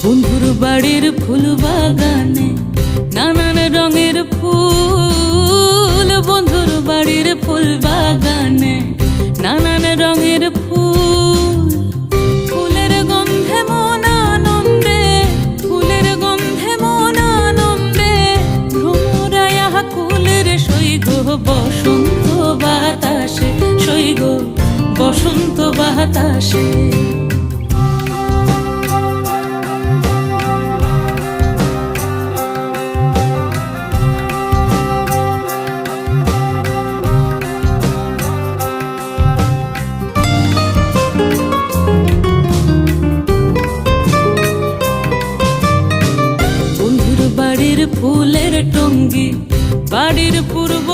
বন্ধুর বাড়ির ফুল বাগানে নানান রঙের ফুল, বন্ধুর বাড়ির ফুল বাগানে নানান রঙের ফুল। ফুলের গন্ধে মন আনন্দে, ফুলের গন্ধে মন আনন্দে ভ্রমরায়া কুলের সৈগ বসন্ত বাতাসে, সৈগ বসন্ত বাতাসে। বাড়ির ফুলের টঙ্গি বাড়ির পূর্ব